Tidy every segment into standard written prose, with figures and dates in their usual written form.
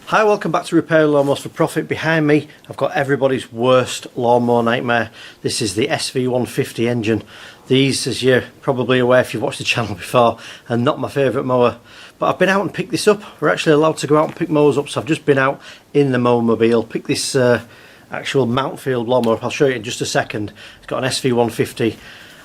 Hi, welcome back to Repair Lawnmowers for Profit. Behind me I've got everybody's worst lawnmower nightmare. This is the SV150 engine. These, as you're probably aware if you've watched the channel before, are not my favourite mower. But I've been out and picked this up. We're actually allowed to go out and pick mowers up, so I've just been out in the Mowermobile, picked this actual Mountfield lawnmower. I'll show you in just a second. It's got an SV150.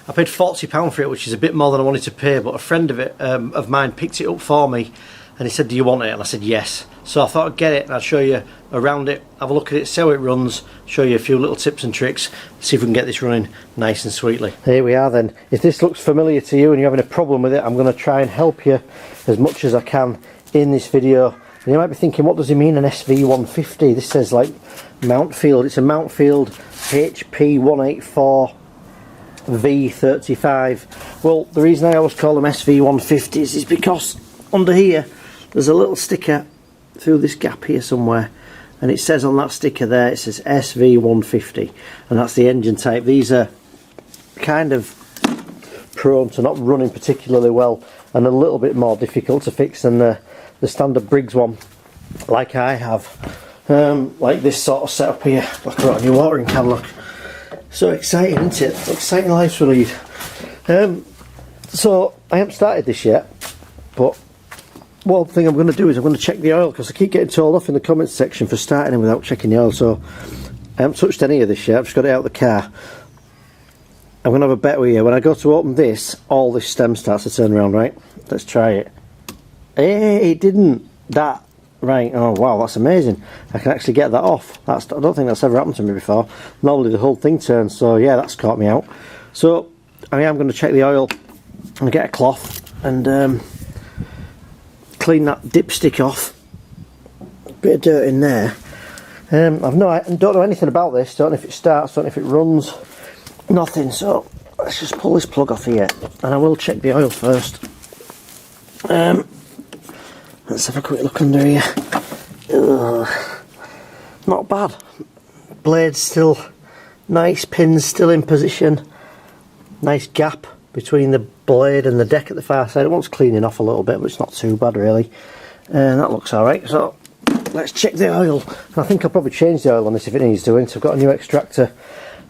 I paid £40 for it, which is a bit more than I wanted to pay, but a friend of mine picked it up for me and he said, "Do you want it?" And I said yes. So I thought I'd get it and I'd show you around it, have a look at it, see how it runs, show you a few little tips and tricks, see if we can get this running nice and sweetly. Here we are then. If this looks familiar to you and you're having a problem with it, I'm going to try and help you as much as I can in this video. And you might be thinking, what does he mean, an SV150? This says like Mountfield. It's a Mountfield HP184 V35. Well, the reason I always call them SV150s is because under here there's a little sticker through this gap here somewhere, and it says on that sticker there, it says SV150, and that's the engine type. These are kind of prone to not running particularly well and a little bit more difficult to fix than the standard Briggs one, like I have. Like this sort of setup here. Look, I've got a new watering can, look. So exciting, isn't it? Exciting life to lead. So I haven't started this yet, but one thing I'm going to do is I'm going to check the oil, because I keep getting told off in the comments section for starting it without checking the oil. So I haven't touched any of this yet. I've just got it out of the car. I'm going to have a bet with you. When I go to open this, all this stem starts to turn around, right? Let's try it. Hey, it didn't. That. Right, oh wow, that's amazing. I can actually get that off. I don't think that's ever happened to me before. Normally the whole thing turns, so yeah, that's caught me out. So I am going to check the oil and get a cloth and clean that dipstick off. Bit of dirt in there. I don't know anything about this. Don't know if it starts, don't know if it runs. Nothing, so let's just pull this plug off here and I will check the oil first. Let's have a quick look under here. Ugh. Not bad. Blade still nice, pins still in position. Nice gap between the blade and the deck at the far side. It wants cleaning off a little bit, but it's not too bad really. And that looks alright. So let's check the oil. I think I'll probably change the oil on this if it needs doing. So I've got a new extractor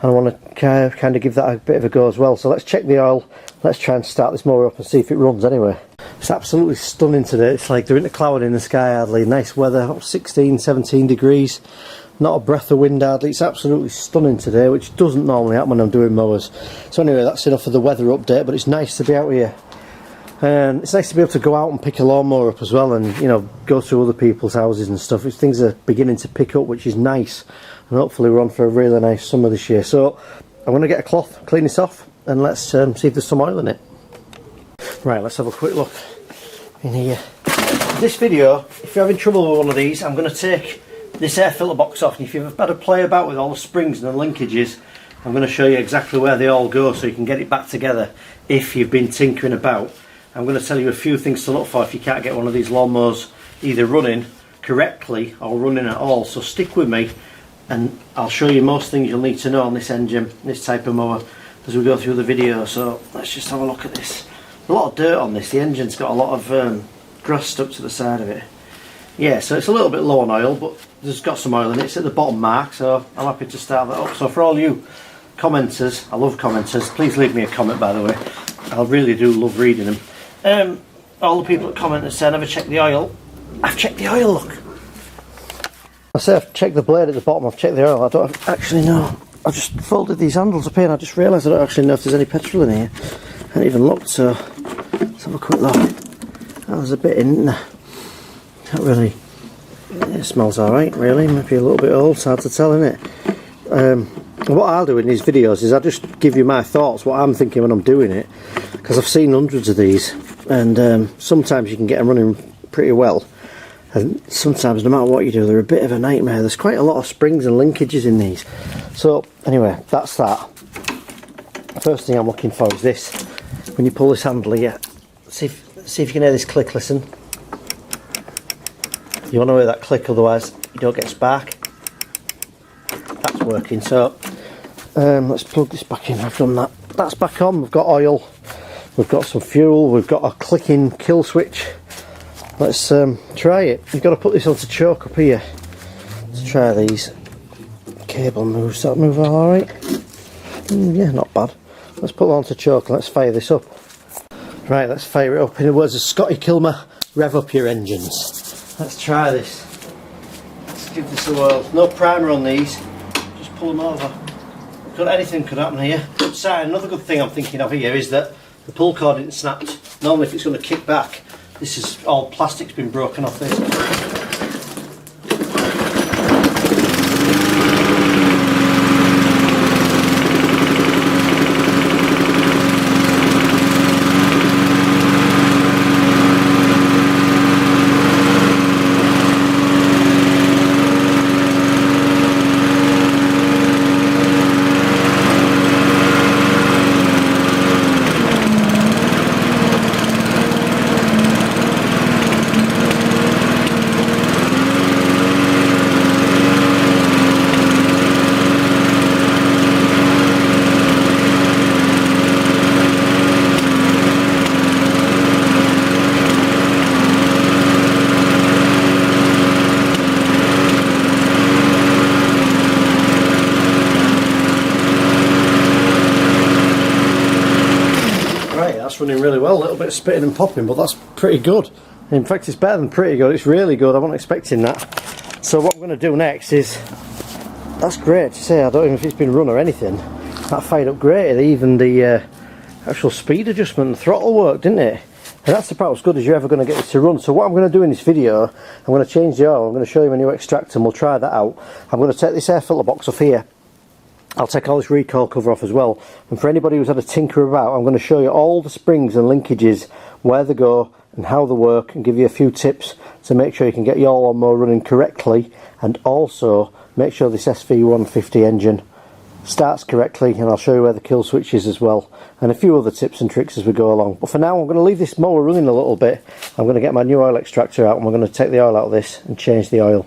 and I want to kind of give that a bit of a go as well. So let's check the oil. Let's try and start this mower up and see if it runs anyway. It's absolutely stunning today. It's like there isn't a cloud in the sky hardly. Nice weather, 16, 17 degrees. Not a breath of wind hardly. It's absolutely stunning today, which doesn't normally happen when I'm doing mowers. So anyway, that's enough of the weather update, but it's nice to be out here. And it's nice to be able to go out and pick a lawnmower up as well, and you know, go through other people's houses and stuff. Things are beginning to pick up, which is nice. And hopefully we're on for a really nice summer this year. So I'm going to get a cloth, clean this off, and let's see if there's some oil in it. Right, let's have a quick look in here. This video, if you're having trouble with one of these, I'm going to take this air filter box off, and if you've had to play about with all the springs and the linkages, I'm going to show you exactly where they all go so you can get it back together if you've been tinkering about. I'm going to tell you a few things to look for if you can't get one of these lawnmowers either running correctly or running at all. So stick with me and I'll show you most things you'll need to know on this engine, this type of mower, as we go through the video. So let's just have a look at this. A lot of dirt on this. The engine's got a lot of grass stuck to the side of it. Yeah, so it's a little bit low on oil, but there's got some oil in it. It's at the bottom mark, so I'm happy to start that up. So for all you commenters, I love commenters, please leave me a comment, by the way. I really do love reading them. All the people that comment and say I never checked the oil, I've checked the oil, look. I say I've checked the blade at the bottom, I've checked the oil. I don't actually know. I just folded these handles up here and I just realised I don't actually know if there's any petrol in here. I haven't even looked, so let's have a quick look. Oh, there's a bit in there. Can't really. It smells alright, really. Maybe a little bit old, it's hard to tell, isn't it? What I'll do in these videos is I'll just give you my thoughts, what I'm thinking when I'm doing it, because I've seen hundreds of these, and sometimes you can get them running pretty well, and sometimes no matter what you do they're a bit of a nightmare. There's quite a lot of springs and linkages in these. So anyway, that's that. First thing I'm looking for is this. When you pull this handle here, see if you can hear this click. Listen, you want to hear that click, otherwise you don't get spark. That's working. So let's plug this back in. I've done that. That's back on. We've got oil, we've got some fuel, we've got a clicking kill switch, let's try it. You've got to put this onto choke up here. Let's try these. Cable moves. That move alright? Yeah, not bad. Let's put that onto choke and let's fire this up. Right, let's fire it up. In the words of Scotty Kilmer, rev up your engines. Let's try this. Let's give this a whirl. No primer on these. Just pull them over. Anything could happen here. So another good thing I'm thinking of here is that the pull cord isn't snapped. Normally if it's going to kick back, this is all plastic's been broken off this. Running really well, a little bit of spitting and popping, but that's pretty good. In fact, it's better than pretty good, it's really good. I wasn't expecting that. So what I'm going to do next is, that's great to say, I don't know if it's been run or anything, that fired up great. Even the actual speed adjustment and throttle worked, didn't it? And that's about as good as you're ever going to get this to run. So what I'm going to do in this video, I'm going to change the oil, I'm going to show you my new extractor and we'll try that out. I'm going to take this air filter box off here. I'll take all this recoil cover off as well, and for anybody who's had a tinker about, I'm going to show you all the springs and linkages, where they go and how they work, and give you a few tips to make sure you can get your lawnmower running correctly, and also make sure this SV150 engine starts correctly, and I'll show you where the kill switch is as well, and a few other tips and tricks as we go along. But for now I'm going to leave this mower running a little bit. I'm going to get my new oil extractor out and we're going to take the oil out of this and change the oil.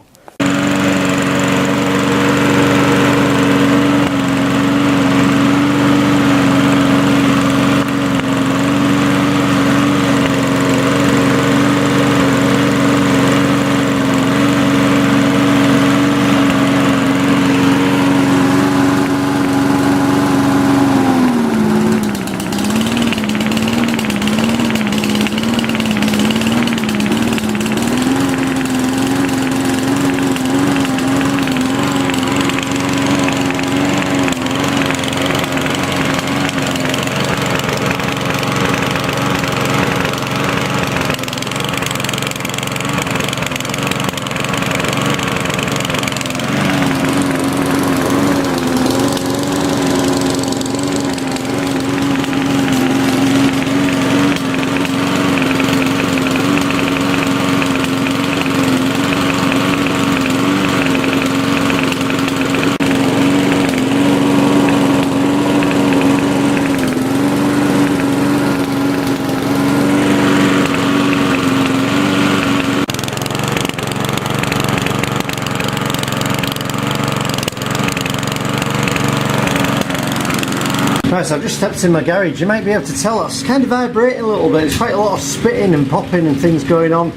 Right, so I've just stepped in my garage. You might be able to tell it's kind of vibrating a little bit. There's quite a lot of spitting and popping and things going on.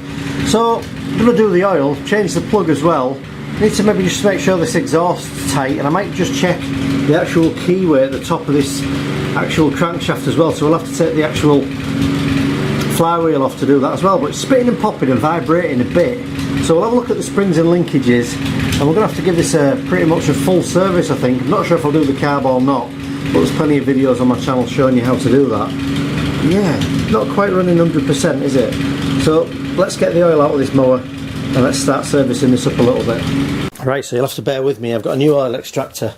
So I'm going to do the oil, change the plug as well. I need to maybe just make sure this exhaust's tight, and I might just check the actual keyway at the top of this actual crankshaft as well. So we'll have to take the actual flywheel off to do that as well. But it's spitting and popping and vibrating a bit. So we'll have a look at the springs and linkages, and we're going to have to give this pretty much a full service, I think. I'm not sure if I'll do the carb or not, but there's plenty of videos on my channel showing you how to do that. Yeah, not quite running 100%, is it? So let's get the oil out of this mower and let's start servicing this up a little bit. Right, so you'll have to bear with me. I've got a new oil extractor,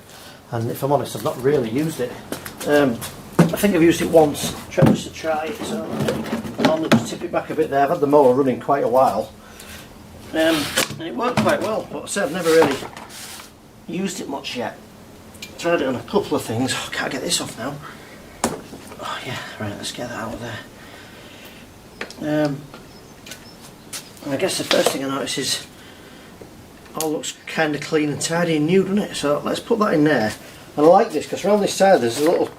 and if I'm honest, I've not really used it. I think I've used it once, just to try it, so I'll just tip it back a bit there. I've had the mower running quite a while, and it worked quite well, but I said I've never really used it much yet. Tried it on a couple of things. Oh, can't get this off now. Oh yeah, right, let's get that out of there. And I guess the first thing I notice is all looks kind of clean and tidy and new, doesn't it? So let's put that in there. And I like this because around this side there's a little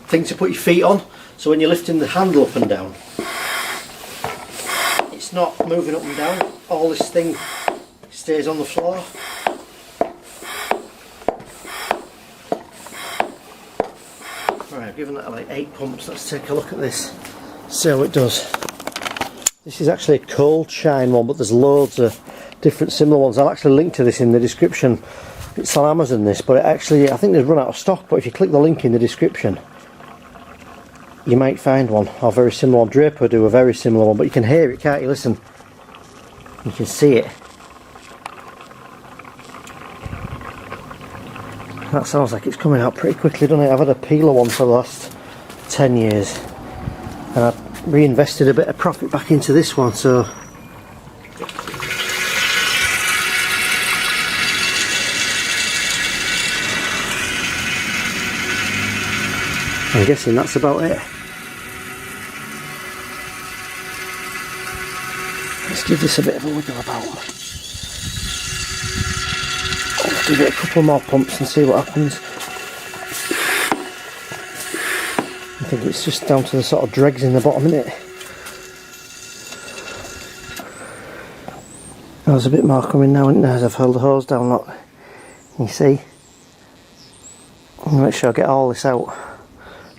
thing to put your feet on, so when you're lifting the handle up and down, it it's not moving up and down. All this thing stays on the floor. Right, I've given that like 8 pumps. Let's take a look at this, see how it does. This is actually a cold shine one, but there's loads of different similar ones. I'll actually link to this in the description. It's on Amazon this, but it actually, I think they've run out of stock, but if you click the link in the description you might find one, or very similar one. Draper do a very similar one, but you can hear it, can't you? Listen, you can see it. That sounds like it's coming out pretty quickly, doesn't it? I've had a peeler one for the last 10 years and I've reinvested a bit of profit back into this one, so I'm guessing that's about it. Let's give this a bit of a wiggle about. Let's give it a couple more pumps and see what happens. I think it's just down to the sort of dregs in the bottom, isn't it? There's a bit more coming now, isn't there, as I've held the hose down, look. You see? I'm make sure I get all this out.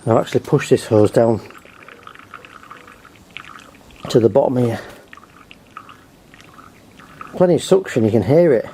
And I've actually pushed this hose down to the bottom here. Plenty of suction, you can hear it.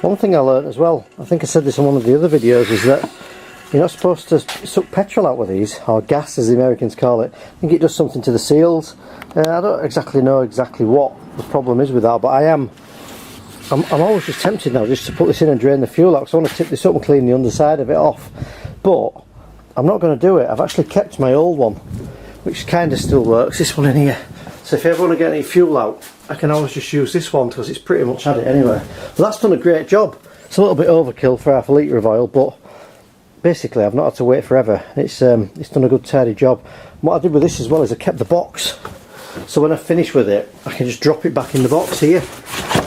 One thing I learnt as well, I think I said this in one of the other videos, is that you're not supposed to suck petrol out with these, or gas as the Americans call it. I think it does something to the seals. I don't exactly know what the problem is with that, but I'm always just tempted now just to put this in and drain the fuel out, because I want to tip this up and clean the underside of it off. But I'm not going to do it. I've actually kept my old one, which kind of still works, this one in here. So if you ever want to get any fuel out, I can always just use this one because it's pretty much had it anyway. Well, that's done a great job. It's a little bit overkill for half a litre of oil, but basically I've not had to wait forever. It's done a good tidy job. And what I did with this as well is I kept the box, so when I finish with it I can just drop it back in the box here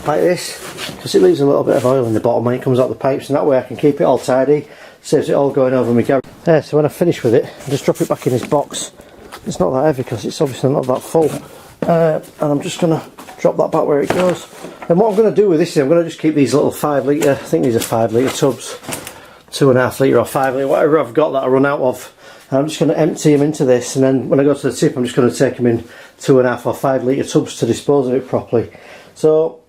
like this, because it leaves a little bit of oil in the bottom when it comes out the pipes, and that way I can keep it all tidy, saves it all going over my garage. There, so when I finish with it I just drop it back in this box. It's not that heavy because it's obviously not that full. And I'm just going to drop that back where it goes. And what I'm going to do with this is I'm going to just keep these little 5 litre, I think these are 5 litre tubs, 2.5 litre or 5 litre, whatever I've got that I run out of. And I'm just going to empty them into this, and then when I go to the tip I'm just going to take them in 2.5 or 5 litre tubs to dispose of it properly. So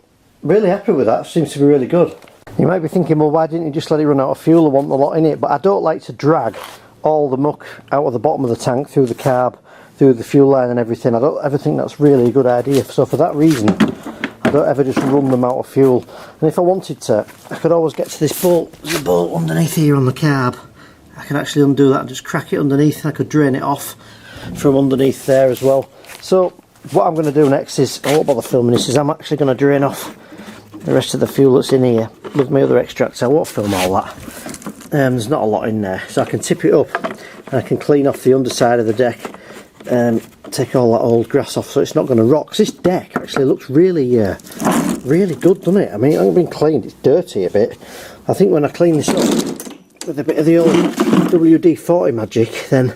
really happy with that, seems to be really good. You might be thinking, well, why didn't you just let it run out of fuel? I want a lot in it, but I don't like to drag all the muck out of the bottom of the tank through the carb, through the fuel line and everything. I don't ever think that's really a good idea, so for that reason I don't ever just run them out of fuel. And if I wanted to, I could always get to this bolt. There's a bolt underneath here on the carb. I can actually undo that and just crack it underneath, and I could drain it off from underneath there as well. So what I'm going to do next is, I won't bother filming this, is I'm actually going to drain off the rest of the fuel that's in here with my other extracts. I won't film all that. There's not a lot in there, so I can tip it up and I can clean off the underside of the deck and take all that old grass off, so it's not going to rot. 'Cause this deck actually looks really really good, doesn't it? I mean, it hasn't been cleaned, it's dirty a bit. I think when I clean this up with a bit of the old WD-40 magic, then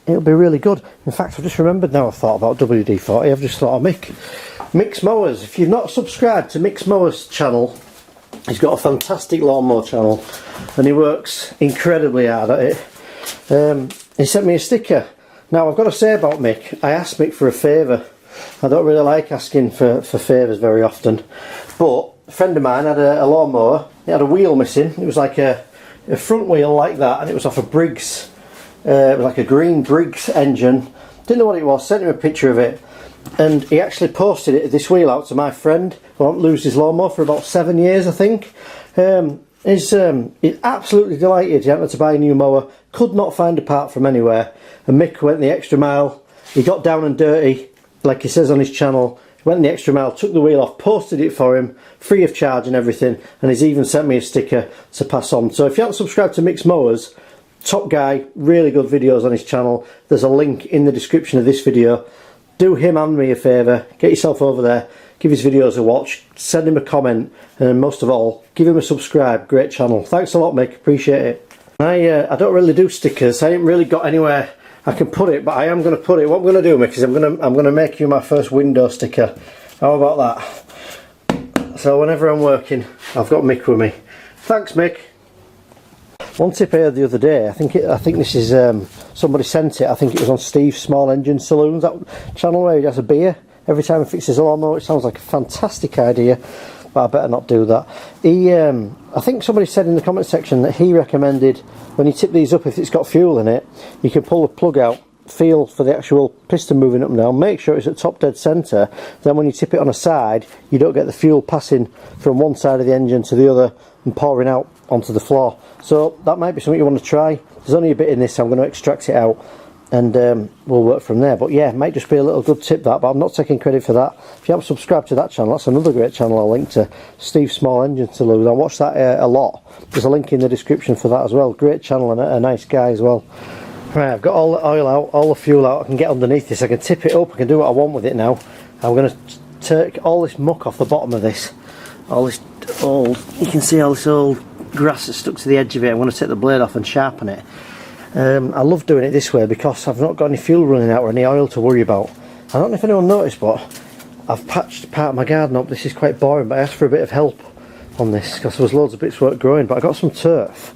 it'll be really good. In fact, I've just remembered now I've thought about WD-40, I've just thought of Mick's Mowers. If you've not subscribed to Mick's Mowers channel, he's got a fantastic lawnmower channel and he works incredibly hard at it. He sent me a sticker. Now I've got to say about Mick, I asked Mick for a favour. I don't really like asking for favours very often, but a friend of mine had a lawnmower. It had a wheel missing. It was like a front wheel like that, and it was off a Briggs. It was like a green Briggs engine. Didn't know what it was, sent him a picture of it, and he actually posted this wheel out to my friend who won't lose his lawnmower for about 7 years, I think. He's absolutely delighted he had to buy a new mower, could not find a part from anywhere, and Mick went the extra mile. He got down and dirty, like he says on his channel, went the extra mile, took the wheel off, posted it for him, free of charge and everything, and he's even sent me a sticker to pass on. So if you haven't subscribed to Mick's Mowers, top guy, really good videos on his channel. There's a link in the description of this video. Do him and me a favour, get yourself over there, give his videos a watch, send him a comment, and most of all, give him a subscribe. Great channel. Thanks a lot, Mick, appreciate it. I don't really do stickers. I ain't really got anywhere I can put it, but I am going to put it. What I'm going to do, Mick, is I'm going to make you my first window sticker. How about that? So whenever I'm working, I've got Mick with me. Thanks, Mick. One tip I heard the other day, I think this is somebody sent it. I think it was on Steve's Small Engine Saloons, that channel where he has a beer every time he fixes a lawnmower. It sounds like a fantastic idea, but I better not do that. I think somebody said in the comment section that he recommended when you tip these up, if it's got fuel in it, you can pull the plug out, feel for the actual piston moving up and down, make sure it's at top dead centre. Then when you tip it on a side, you don't get the fuel passing from one side of the engine to the other and pouring out onto the floor. So that might be something you want to try. There's only a bit in this, so I'm going to extract it out and we'll work from there. But yeah, it might just be a little good tip, that, but I'm not taking credit for that. If you haven't subscribed to that channel, that's another great channel I'll link to, Steve's Small Engine Saloons. I watch that a lot. There's a link in the description for that as well. Great channel and a nice guy as well. Right, I've got all the oil out, all the fuel out. I can get underneath this, I can tip it up, I can do what I want with it now. I'm going to take all this muck off the bottom of this, all this old, you can see all this old grass that's stuck to the edge of it. I'm going to take the blade off and sharpen it. I love doing it this way because I've not got any fuel running out or any oil to worry about. I don't know if anyone noticed, but I've patched part of my garden up. This is quite boring, but I asked for a bit of help on this because there was loads of bits weren't growing, but I got some turf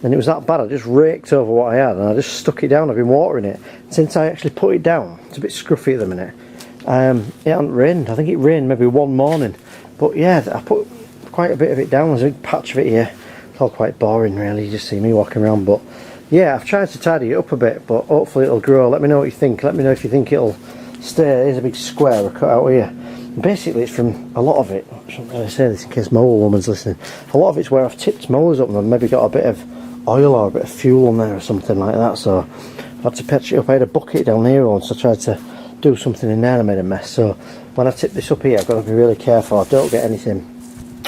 and it was that bad. I just raked over what I had and I just stuck it down. I've been watering it since I actually put it down. It's a bit scruffy at the minute. It hasn't rained. I think it rained maybe one morning, but yeah, I put quite a bit of it down. There's a big patch of it here. It's all quite boring really, you just see me walking around, but yeah, I've tried to tidy it up a bit, but hopefully it'll grow. Let me know what you think. Let me know if you think it'll stay. There's a big square I cut out here. Basically it's from a lot of it, I shouldn't really say this in case mower woman's listening, a lot of it's where I've tipped mowers up and I've maybe got a bit of oil or a bit of fuel on there or something like that, so I had to patch it up. I had a bucket down here once, so I tried to do something in there and I made a mess. So when I tip this up here, I've got to be really careful I don't get anything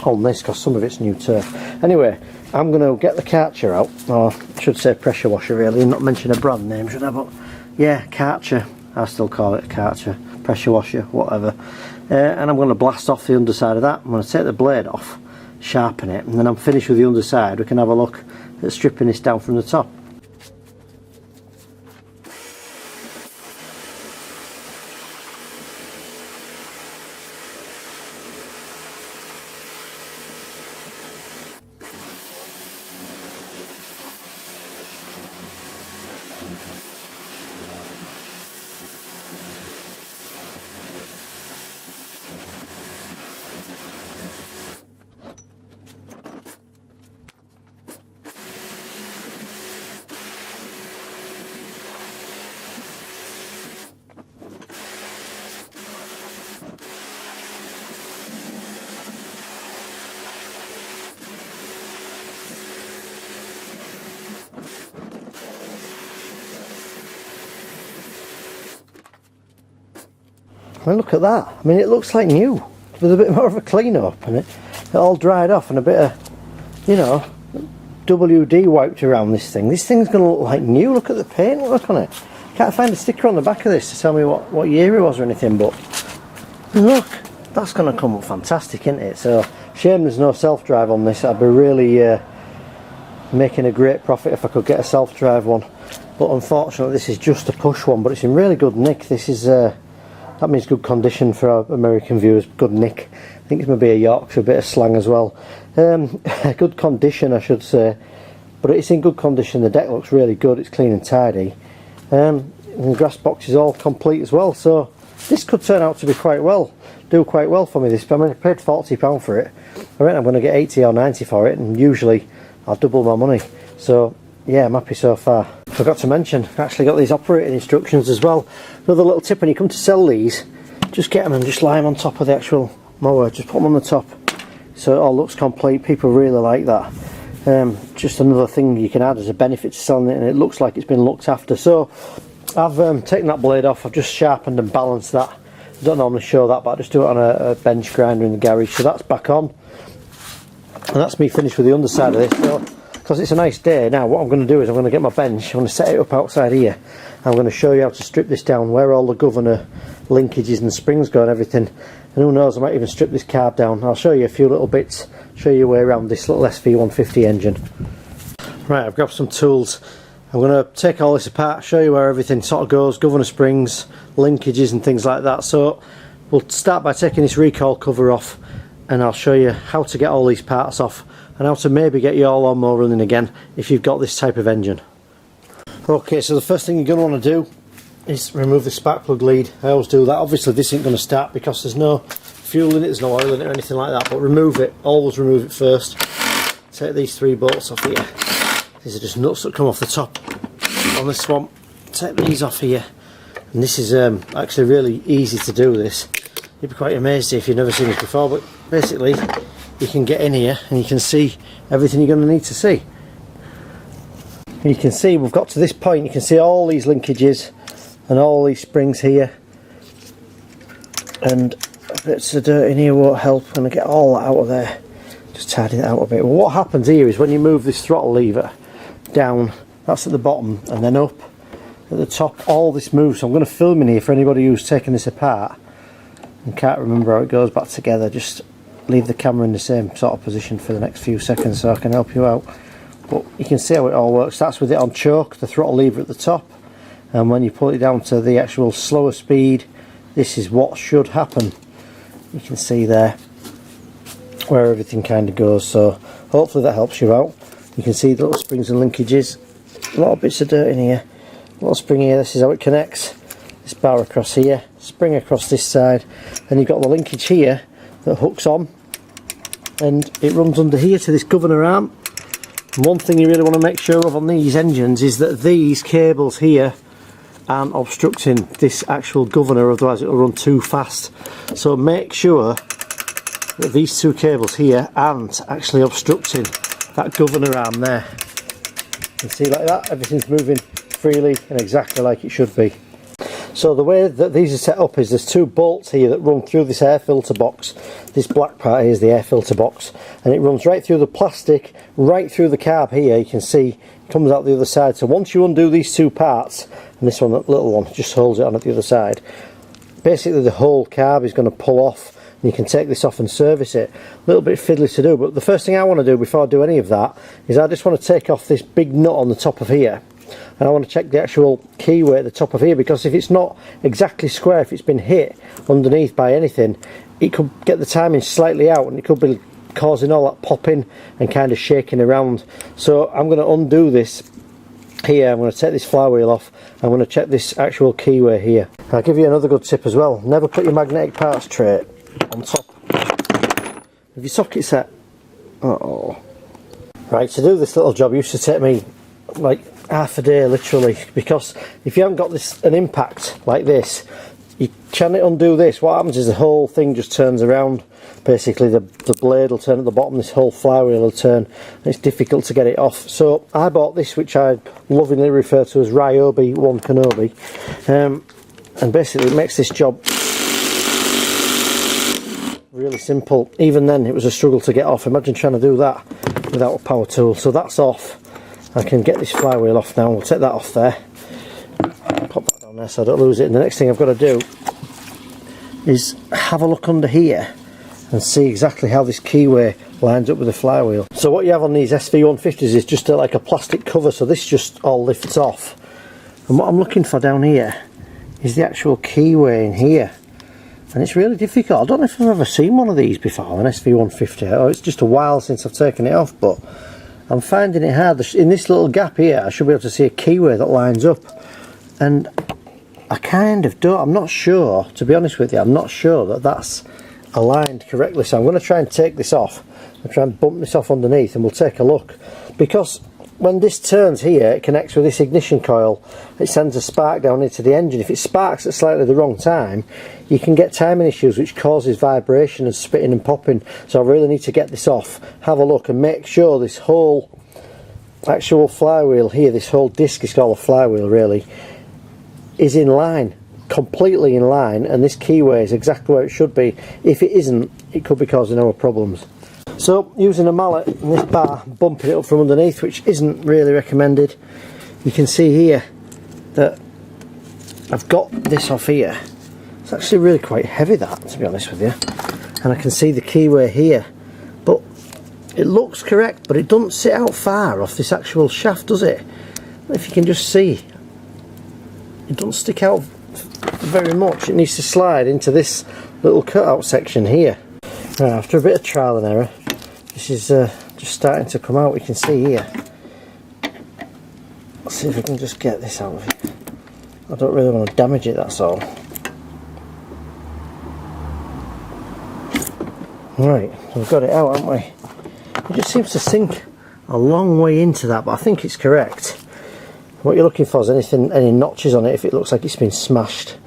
on this because some of it's new turf. Anyway, I'm going to get the Karcher out, or I should say pressure washer really, and not mention a brand name, should I? But yeah, Karcher, I still call it a Karcher, pressure washer, whatever. And I'm going to blast off the underside of that. I'm going to take the blade off, sharpen it, and then I'm finished with the underside. We can have a look at stripping this down from the top. I mean, look at that. I mean, it looks like new with a bit more of a clean up, and it all dried off and a bit of, you know, WD wiped around this thing. This thing's going to look like new. Look at the paint, look on it. Can't find a sticker on the back of this to tell me what year it was or anything, but look, that's going to come up fantastic, isn't it? So shame there's no self-drive on this. I'd be really making a great profit if I could get a self-drive one, but unfortunately this is just a push one, but it's in really good nick. This is that means good condition for our American viewers. Good nick. I think it's maybe a Yorkshire, a bit of slang as well. Good condition, I should say, but it's in good condition. The deck looks really good. It's clean and tidy, and the grass box is all complete as well, so this could turn out to be do quite well for me. This, I mean, I paid £40 for it. I reckon I'm going to get 80 or 90 for it, and usually I'll double my money. So yeah, I'm happy so far. Forgot to mention, I've actually got these operating instructions as well. Another little tip: when you come to sell these, just get them and just lie them on top of the actual mower. Just put them on the top so it all looks complete. People really like that. Just another thing you can add as a benefit to selling it, and it looks like it's been looked after. So I've taken that blade off. I've just sharpened and balanced that I don't normally show that, but I just do it on a bench grinder in the garage. So that's back on, and that's me finished with the underside of this. So, because it's a nice day now, what I'm going to do is I'm going to get my bench, I'm going to set it up outside here. I'm going to show you how to strip this down, where all the governor linkages and springs go and everything. And who knows, I might even strip this carb down. I'll show you a few little bits, show you a way around this little SV150 engine. Right, I've grabbed some tools. I'm going to take all this apart, show you where everything sort of goes, governor springs, linkages and things like that. So we'll start by taking this recoil cover off, and I'll show you how to get all these parts off and how to maybe get your lawnmower running again if you've got this type of engine. Okay, so the first thing you're going to want to do is remove the spark plug lead. I always do that. Obviously this isn't going to start because there's no fuel in it, there's no oil in it or anything like that, but remove it, always remove it first. Take these 3 bolts off here. These are just nuts that come off the top on this one. Take these off here, and this is actually really easy to do this. You'd be quite amazed if you've never seen this before, but basically you can get in here and you can see everything you're going to need to see. And you can see we've got to this point, you can see all these linkages and all these springs here, and bits of dirt in here won't help. I'm going to get all that out of there, just tidy that out a bit. Well, what happens here is when you move this throttle lever down, that's at the bottom, and then up at the top, all this moves. So I'm going to film in here for anybody who's taken this apart and can't remember how it goes back together. Just leave the camera in the same sort of position for the next few seconds so I can help you out. But you can see how it all works. That's with it on choke, the throttle lever at the top, and when you pull it down to the actual slower speed, this is what should happen. You can see there where everything kind of goes, so hopefully that helps you out. You can see the little springs and linkages, a lot of bits of dirt in here, a little spring here. This is how it connects, this bar across here, spring across this side, and you've got the linkage here that hooks on, and it runs under here to this governor arm. And one thing you really want to make sure of on these engines is that these cables here aren't obstructing this actual governor, otherwise it will run too fast. So make sure that these 2 cables here aren't actually obstructing that governor arm there. You can see like that, everything's moving freely and exactly like it should be. So the way that these are set up is there's 2 bolts here that run through this air filter box. This black part here is the air filter box, and it runs right through the plastic, right through the carb here. You can see it comes out the other side. So once you undo these 2 parts, and this one, that little one, just holds it on at the other side, basically the whole carb is going to pull off, and you can take this off and service it. A little bit fiddly to do, but the first thing I want to do before I do any of that is I just want to take off this big nut on the top of here, and I want to check the actual keyway at the top of here, because if it's not exactly square, if it's been hit underneath by anything, it could get the timing slightly out and it could be causing all that popping and kind of shaking around. So I'm going to undo this here, I'm going to take this flywheel off, I'm going to check this actual keyway here. I'll give you another good tip as well: never put your magnetic parts tray on top of your socket set. Right, to do this little job used to take me like half a day literally, because if you haven't got an impact like this, you can undo this, what happens is the whole thing just turns around. Basically the blade will turn at the bottom, this whole flywheel will turn, and it's difficult to get it off. So I bought this, which I lovingly refer to as Ryobi 1 Kenobi, and basically it makes this job really simple. Even then it was a struggle to get off. Imagine trying to do that without a power tool. So that's off. I can get this flywheel off now. We'll take that off there, pop that down there so I don't lose it. And the next thing I've got to do is have a look under here and see exactly how this keyway lines up with the flywheel. So what you have on these SV150s is just like a plastic cover, so this just all lifts off. And what I'm looking for down here is the actual keyway in here. And it's really difficult. I don't know if I've ever seen one of these before, an SV150. Oh, it's just a while since I've taken it off, but I'm finding it hard. In this little gap here, I should be able to see a keyway that lines up, and I kind of don't. I'm not sure, to be honest with you, I'm not sure that that's aligned correctly. So I'm going to try and take this off and try and bump this off underneath, and we'll take a look. Because when this turns here, it connects with this ignition coil. It sends a spark down into the engine. If it sparks at slightly the wrong time, you can get timing issues, which causes vibration and spitting and popping. So I really need to get this off, have a look, and make sure this whole actual flywheel here, this whole disc is called a flywheel really, is in line completely in line, and this keyway is exactly where it should be. If it isn't, it could be causing our problems. So using a mallet and this bar, bumping it up from underneath, which isn't really recommended. You can see here that I've got this off here. It's actually really quite heavy, that, to be honest with you. And I can see the keyway here, but it looks correct, but it doesn't sit out far off this actual shaft, does it? If you can just see, it doesn't stick out very much. It needs to slide into this little cutout section here. Right, after a bit of trial and error, this is just starting to come out. We can see here. Let's see if we can just get this out of it. I don't really want to damage it, that's all. Right, so we've got it out, haven't we? It just seems to sink a long way into that, but I think it's correct. What you're looking for is any notches on it if it looks like it's been smashed,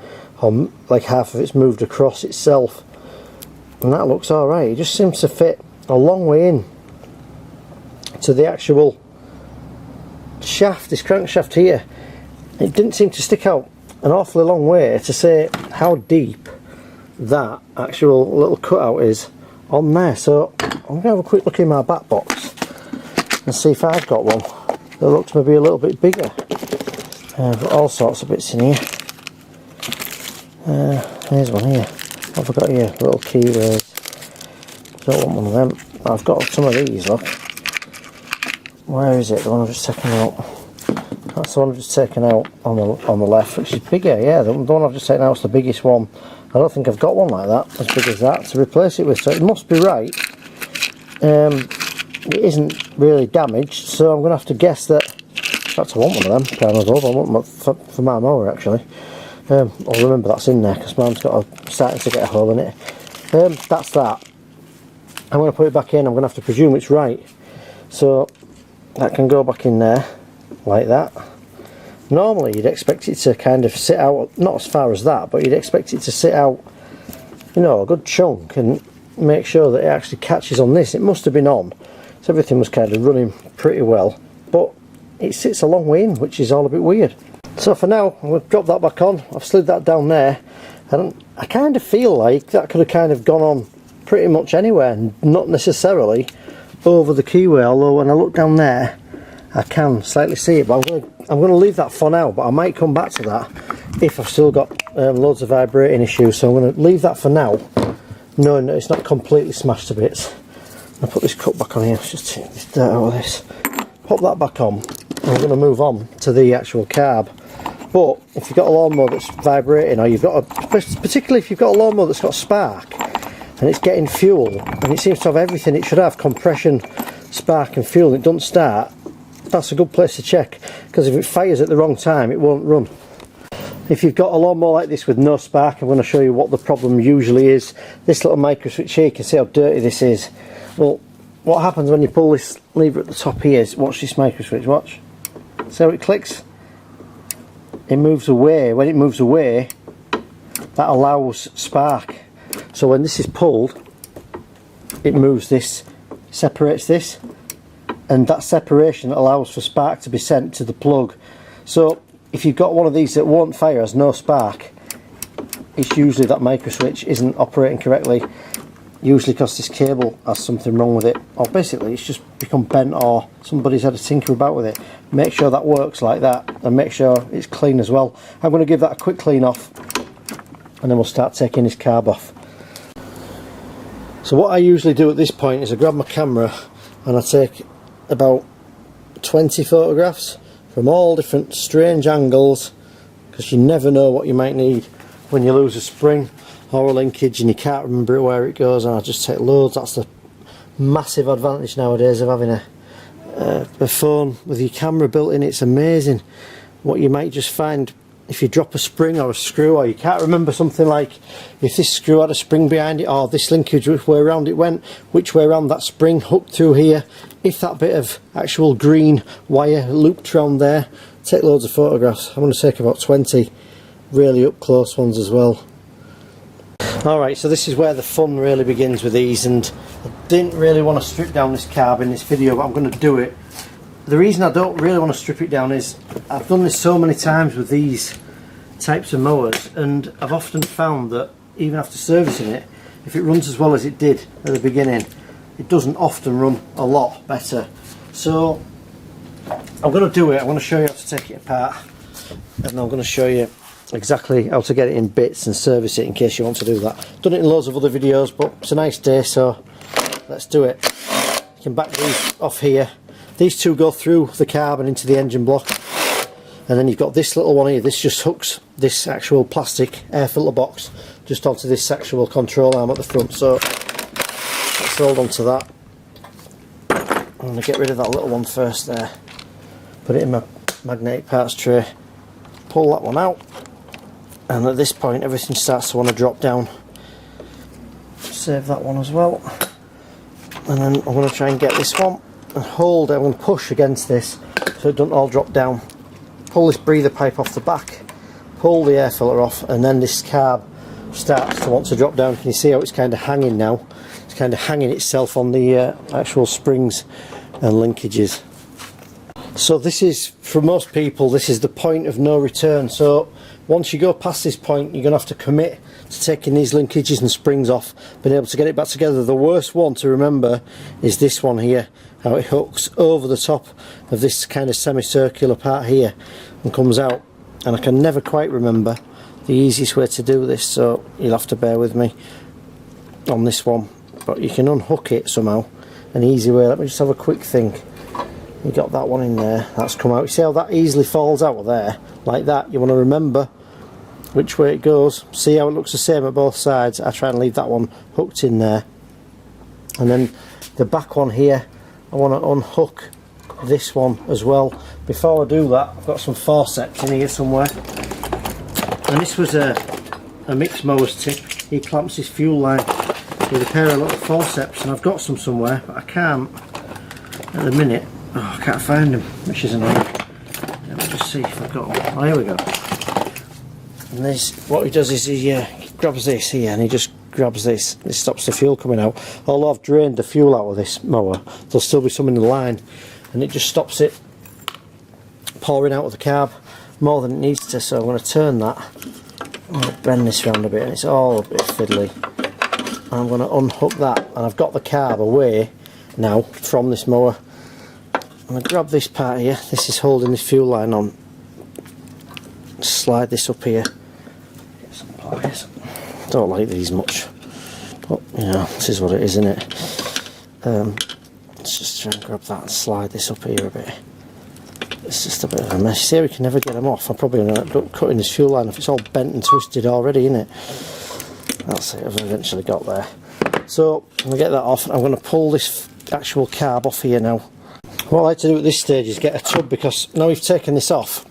or like half of it's moved across itself. And that looks alright. It just seems to fit a long way in to the actual shaft, this crankshaft here. It didn't seem to stick out an awfully long way to say how deep that actual little cutout is on there. So I'm going to have a quick look in my back box and see if I've got one that looks maybe a little bit bigger. I've got all sorts of bits in here. Here's one here. What have I got here? Little keyways. Don't want one of them. I've got some of these, look. Where is it? The one I've just taken out. That's the one I've just taken out on the left, which is bigger, yeah. The one I've just taken out is the biggest one. I don't think I've got one like that, as big as that, to replace it with, so it must be right. It isn't really damaged, so I'm going to have to guess that. In fact, I want one of them, kind of old. I want one for my mower, actually. I'll remember that's in there, because mine's starting to get a hole in it. That's that. I'm going to put it back in. I'm going to have to presume it's right. So, that can go back in there, like that. Normally you'd expect it to kind of sit out, not as far as that, but you'd expect it to sit out, you know, a good chunk and make sure that it actually catches on this. It must have been on, so everything was kind of running pretty well, but it sits a long way in, which is all a bit weird. So for now, I'm going to drop that back on. I've slid that down there, and I kind of feel like that could have kind of gone on pretty much anywhere, not necessarily over the keyway, although when I look down there I can slightly see it, but I'm going to leave that for now, but I might come back to that if I've still got loads of vibrating issues. So I'm going to leave that for now, knowing that it's not completely smashed to bits. I'll put this cup back on here. Let's just take this dirt out of this, pop that back on, and we're going to move on to the actual carb. But if you've got a lawnmower that's vibrating, or you've got particularly if you've got a lawnmower that's got spark and it's getting fuel and it seems to have everything it should have, compression, spark and fuel, and it doesn't start, that's a good place to check, because if it fires at the wrong time it won't run. If you've got a lawnmower like this with no spark, I'm going to show you what the problem usually is. This little micro switch here, you can see how dirty this is. Well, what happens when you pull this lever at the top here is, watch this micro switch, watch. See how it clicks? It moves away. When it moves away, that allows spark. So when this is pulled, it moves this, separates this, and that separation allows for spark to be sent to the plug. So if you've got one of these that won't fire, has no spark, it's usually that micro switch isn't operating correctly, usually because this cable has something wrong with it, or basically it's just become bent, or somebody's had a tinker about with it. Make sure that works like that, and make sure it's clean as well. I'm going to give that a quick clean off, and then we'll start taking this carb off. So what I usually do at this point is I grab my camera and I take about 20 photographs from all different strange angles, because you never know what you might need when you lose a spring or a linkage and you can't remember where it goes, and I just take loads. That's the massive advantage nowadays of having a phone with your camera built in. It's amazing what you might just find if you drop a spring or a screw, or you can't remember something like if this screw had a spring behind it, or this linkage, which way around it went, which way around that spring hooked through here, if that bit of actual green wire looped around there. Take loads of photographs. I'm going to take about 20 really up close ones as well. Alright, so this is where the fun really begins with these, and I didn't really want to strip down this carb in this video, but I'm going to do it. The reason I don't really want to strip it down is I've done this so many times with these types of mowers, and I've often found that even after servicing it, if it runs as well as it did at the beginning, it doesn't often run a lot better. So I'm going to do it. I'm going to show you how to take it apart, and I'm going to show you exactly how to get it in bits and service it in case you want to do that. Done it in loads of other videos, but it's a nice day, so let's do it. You can back these off here. These two go through the carb and into the engine block, and then you've got this little one here. This just hooks this actual plastic air filter box just onto this actual control arm at the front. So let's hold on to that. I'm going to get rid of that little one first there. Put it in my magnetic parts tray. Pull that one out, and at this point everything starts to want to drop down. Save that one as well. And then I'm going to try and get this one and hold it. I'm going to push against this so it doesn't all drop down. Pull this breather pipe off the back, pull the air filter off, and then this carb starts to want to drop down. Can you see how it's kind of hanging now? It's kind of hanging itself on the actual springs and linkages. So this is, for most people, this is the point of no return. So once you go past this point, you're going to have to commit to taking these linkages and springs off, being able to get it back together. The worst one to remember is this one here, how it hooks over the top of this kind of semicircular part here and comes out, and I can never quite remember the easiest way to do this, so you'll have to bear with me on this one. But you can unhook it somehow, an easy way. Let me just have a quick think. You got that one in there, that's come out. You see how that easily falls out of there like that? You want to remember which way it goes. See how it looks the same at both sides. I try and leave that one hooked in there, and then the back one here, I want to unhook this one as well. Before I do that, I've got some forceps in here somewhere, and this was a mixed mower's tip. He clamps his fuel line with a pair of little forceps, and I've got some somewhere, but I can't at the minute. Oh, I can't find them, which is annoying. Let me just see if I've got one. Oh, here we go. And this, what he does is he grabs this here, and he just grabs this. This stops the fuel coming out. Although I've drained the fuel out of this mower, there'll still be some in the line, and it just stops it pouring out of the carb more than it needs to. So I'm going to turn that. I'm going to bend this round a bit, and it's all a bit fiddly. And I'm going to unhook that, and I've got the carb away now from this mower. I'm going to grab this part here. This is holding this fuel line on. Slide this up here. Get some pliers. Don't like these much, but you know, this is what it is, isn't it? Let's just try and grab that and slide this up here a bit. It's just a bit of a mess. See, we can never get them off. I'm probably going to end up cutting this fuel line if it's all bent and twisted already, isn't it? That's it, I've eventually got there. So I'm going to get that off. I'm going to pull this actual carb off here now. What I like to do at this stage is get a tub, because now we've taken this off,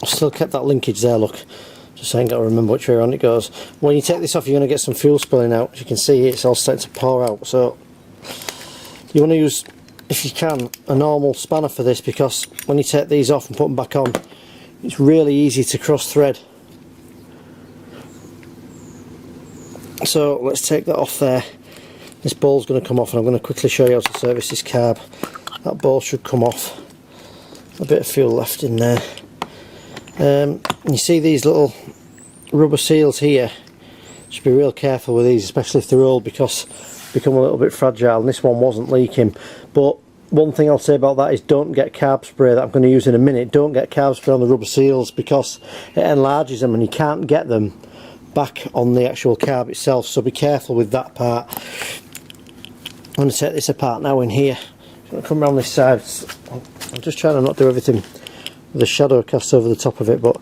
I've still kept that linkage there, look. Just so I ain't got to remember which way around it goes. When you take this off, you're going to get some fuel spilling out. As you can see, it's all starting to pour out. So you want to use, if you can, a normal spanner for this, because when you take these off and put them back on, it's really easy to cross thread. So let's take that off there. This ball's going to come off, and I'm going to quickly show you how to service this carb. That ball should come off. A bit of fuel left in there. You see these little rubber seals here. Should be real careful with these, especially if they're old, because they become a little bit fragile, and this one wasn't leaking. But one thing I'll say about that is don't get carb spray that I'm going to use in a minute. Don't get carb spray on the rubber seals, because it enlarges them and you can't get them back on the actual carb itself. So be careful with that part. I'm going to take this apart now in here. I'm going to come around this side. I'm just trying to not do everything with a shadow cast over the top of it, but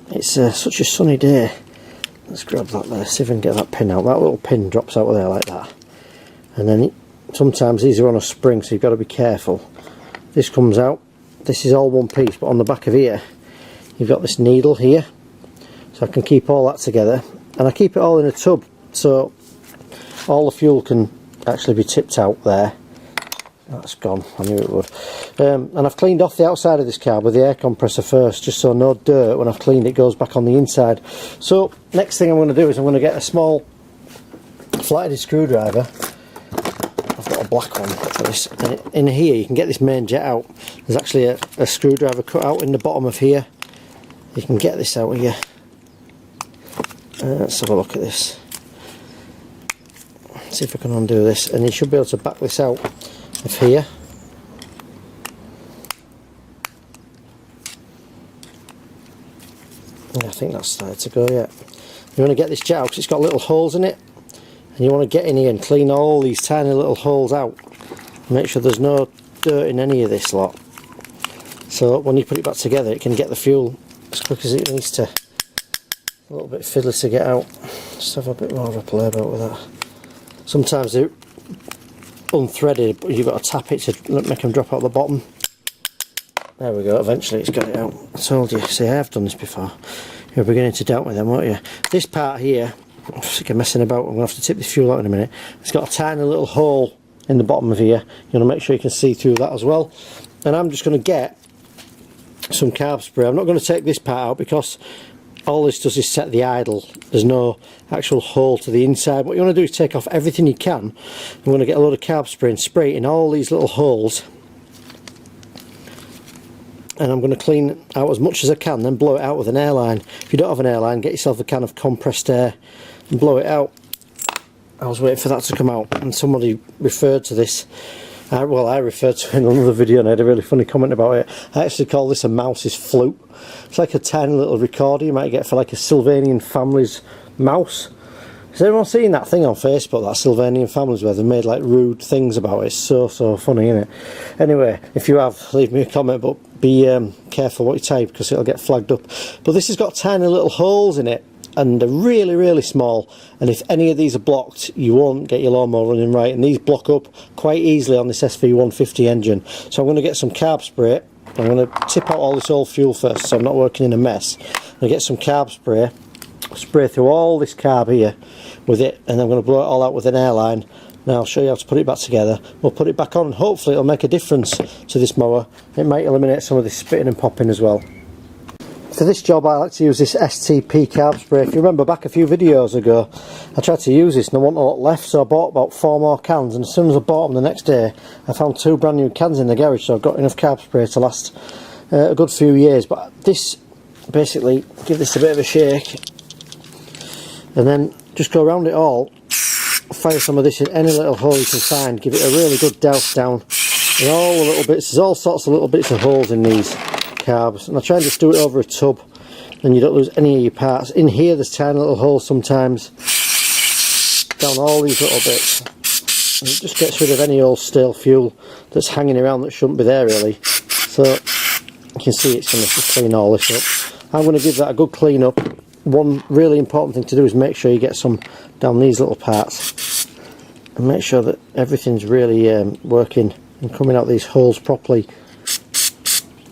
it's such a sunny day. Let's grab that there, see if I can get that pin out. That little pin drops out of there like that, and then sometimes these are on a spring, so you've got to be careful. This comes out. This is all one piece, but on the back of here you've got this needle here, so I can keep all that together, and I keep it all in a tub so all the fuel can actually be tipped out there. That's gone, I knew it would. And I've cleaned off the outside of this carb with the air compressor first, just so no dirt, when I've cleaned it, goes back on the inside. So next thing I'm going to do is I'm going to get a small flat-headed screwdriver. I've got a black one for this. And in here you can get this main jet out. There's actually a screwdriver cut out in the bottom of here. You can get this out here. Let's have a look at this. See if I can undo this, and you should be able to back this out of here. Yeah, I think that's started to go yet. You want to get this jet out because it's got little holes in it, and you want to get in here and clean all these tiny little holes out. Make sure there's no dirt in any of this lot. So when you put it back together, it can get the fuel as quick as it needs to. A little bit fiddly to get out. Just have a bit more of a play about with that. Sometimes they're unthreaded, but you've got to tap it to make them drop out the bottom. There we go, eventually it's got it out. I told you, see, I have done this before. You're beginning to doubt me then, won't you? This part here, I'm sick of messing about, I'm going to have to tip this fuel out in a minute. It's got a tiny little hole in the bottom of here. You want to make sure you can see through that as well. And I'm just going to get some carb spray. I'm not going to take this part out because all this does is set the idle. There's no actual hole to the inside. What you want to do is take off everything you can. You want to get a load of carb spray and spray it in all these little holes. And I'm going to clean out as much as I can, then blow it out with an airline. If you don't have an airline, get yourself a can of compressed air and blow it out. I was waiting for that to come out, and somebody referred to this. Well, I referred to it in another video, and I had a really funny comment about it. I actually call this a mouse's flute. It's like a tiny little recorder you might get for like a Sylvanian family's mouse. Has anyone seen that thing on Facebook, that Sylvanian families where they made like rude things about it? It's so funny, isn't it? Anyway, if you have, leave me a comment, but be careful what you type because it'll get flagged up. But this has got tiny little holes in it, and they're really small, and if any of these are blocked you won't get your lawnmower running right, and these block up quite easily on this SV150 engine. So I'm going to get some carb spray. I'm going to tip out all this old fuel first so I'm not working in a mess. I'm going to get some carb spray, spray through all this carb here with it, and I'm going to blow it all out with an airline. Now I'll show you how to put it back together. We'll put it back on and hopefully it'll make a difference to this mower. It might eliminate some of this spitting and popping as well. For this job I like to use this STP carb spray. If you remember back a few videos ago I tried to use this and I wasn't a lot left, so I bought about 4 more cans, and as soon as I bought them the next day I found 2 brand new cans in the garage, so I've got enough carb spray to last a good few years. But this, basically, give this a bit of a shake and then just go around it all, fire some of this in any little hole you can find, give it a really good douse down in all the little bits. There's all sorts of little bits of holes in these carbs, and I try and just do it over a tub and you don't lose any of your parts. In here there's tiny little holes sometimes down all these little bits, and it just gets rid of any old stale fuel that's hanging around that shouldn't be there really. So you can see it's going to just clean all this up. I'm going to give that a good clean up. One really important thing to do is make sure you get some down these little parts and make sure that everything's really working and coming out these holes properly.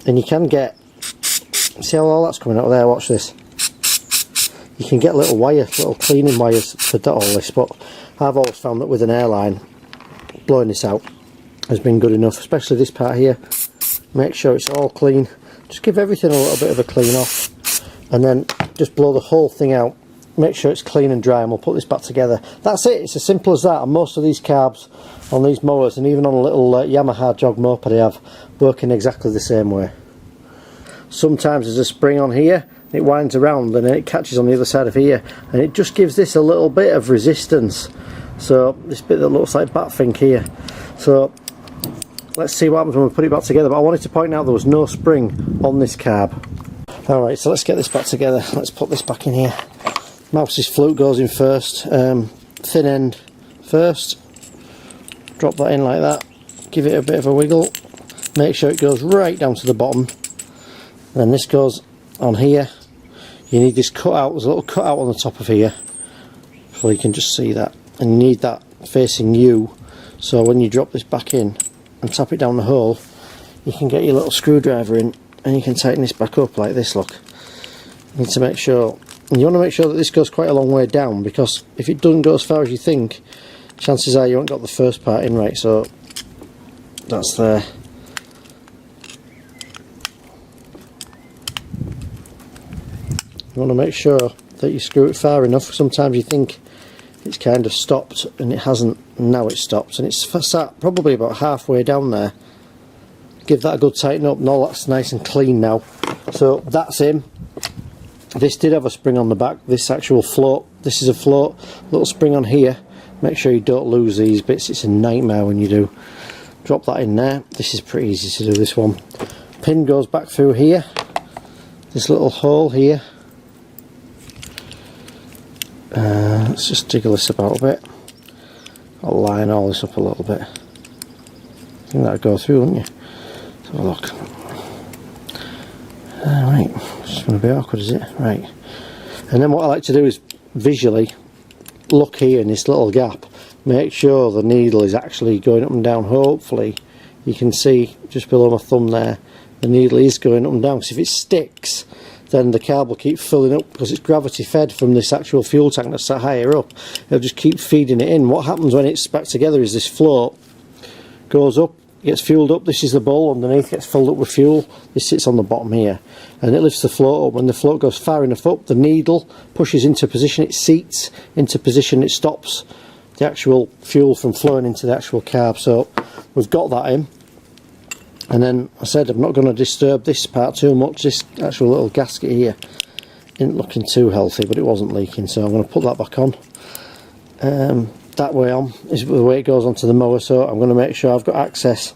And you can get, see how all that's coming out of there, watch this. You can get little wires, little cleaning wires for all this, but I've always found that with an airline, blowing this out has been good enough, especially this part here. Make sure it's all clean, just give everything a little bit of a clean off, and then just blow the whole thing out. Make sure it's clean and dry, and we'll put this back together. That's it, it's as simple as that. And most of these carbs on these mowers, and even on a little Yamaha jog moped I have, working exactly the same way. Sometimes there's a spring on here, it winds around and then it catches on the other side of here, and it just gives this a little bit of resistance. So this bit that looks like batfink here. So let's see what happens when we put it back together. But I wanted to point out there was no spring on this carb. Alright, so let's get this back together. Let's put this back in here. Mouse's flute goes in first, thin end first. Drop that in like that, give it a bit of a wiggle, make sure it goes right down to the bottom. And then this goes on here. You need this cut out, there's a little cut out on the top of here, so you can just see that. And you need that facing you, so when you drop this back in and tap it down the hole, you can get your little screwdriver in and you can tighten this back up like this, look. You need to make sure, and you want to make sure that this goes quite a long way down, because if it doesn't go as far as you think, chances are you haven't got the first part in right. So that's there. You want to make sure that you screw it far enough. Sometimes you think it's kind of stopped and it hasn't, and now it's stopped, and it's sat probably about halfway down there. Give that a good tighten up and all that's nice and clean now. So that's in. This did have a spring on the back, this actual float, this is a float, little spring on here. Make sure you don't lose these bits, it's a nightmare when you do. Drop that in there. This is pretty easy to do, this one. Pin goes back through here, this little hole here. Let's just jiggle this about a bit. I'll line all this up a little bit. I think that'll go through, wouldn't you? Let's have a look. Alright, it's going to be awkward, is it? Right. And then what I like to do is visually look here in this little gap. Make sure the needle is actually going up and down. Hopefully you can see just below my thumb there, the needle is going up and down. Because if it sticks, then the carb will keep filling up because it's gravity fed from this actual fuel tank that's sat higher up. It'll just keep feeding it in. What happens when it's back together is this float goes up, gets fueled up. This is the bowl underneath, gets filled up with fuel. This sits on the bottom here and it lifts the float up. When the float goes far enough up, the needle pushes into position, it seats into position, it stops the actual fuel from flowing into the actual carb. So we've got that in. And then I said I'm not going to disturb this part too much. This actual little gasket here isn't looking too healthy, but it wasn't leaking, so I'm going to put that back on. That way on is the way it goes onto the mower, so I'm going to make sure I've got access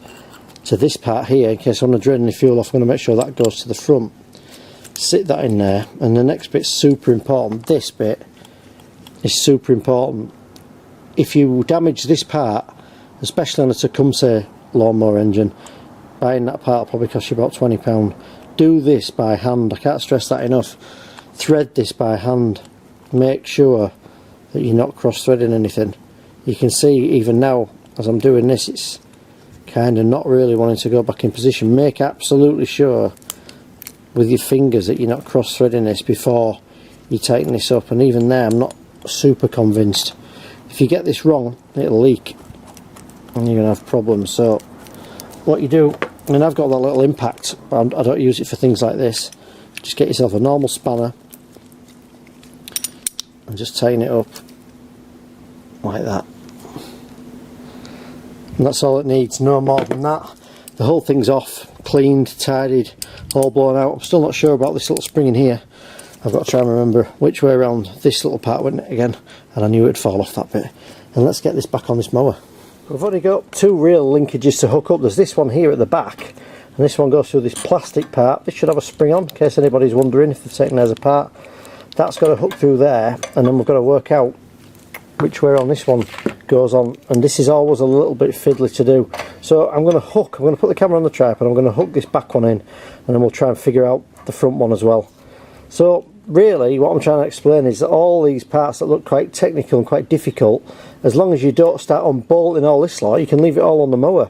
to this part here in case I'm going to drain any fuel off. I'm going to make sure that goes to the front. Sit that in there, and the next bit's super important. This bit is super important. If you damage this part, especially on a Tecumseh lawnmower engine, buying that part will probably cost you about £20. Do this by hand, I can't stress that enough. Thread this by hand. Make sure that you're not cross-threading anything. You can see even now as I'm doing this, it's kind of not really wanting to go back in position. Make absolutely sure with your fingers that you're not cross-threading this before you tighten this up, and even there I'm not super convinced. If you get this wrong, it'll leak and you're going to have problems. So what you do, and I've got that little impact, but I don't use it for things like this. Just get yourself a normal spanner and just tighten it up like that. And that's all it needs, no more than that. The whole thing's off, cleaned, tidied, all blown out. I'm still not sure about this little spring in here. I've got to try and remember which way around this little part went again, and I knew it'd fall off that bit. And let's get this back on this mower. We've only got two real linkages to hook up. There's this one here at the back, and this one goes through this plastic part. This should have a spring on, in case anybody's wondering if they've taken theirs apart. That's got to hook through there, and then we've got to work out which way on this one goes on, and this is always a little bit fiddly to do. So I'm going to put the camera on the tripod, I'm going to hook this back one in, and then we'll try and figure out the front one as well. So really what I'm trying to explain is that all these parts that look quite technical and quite difficult, as long as you don't start unbolting all this lot, you can leave it all on the mower.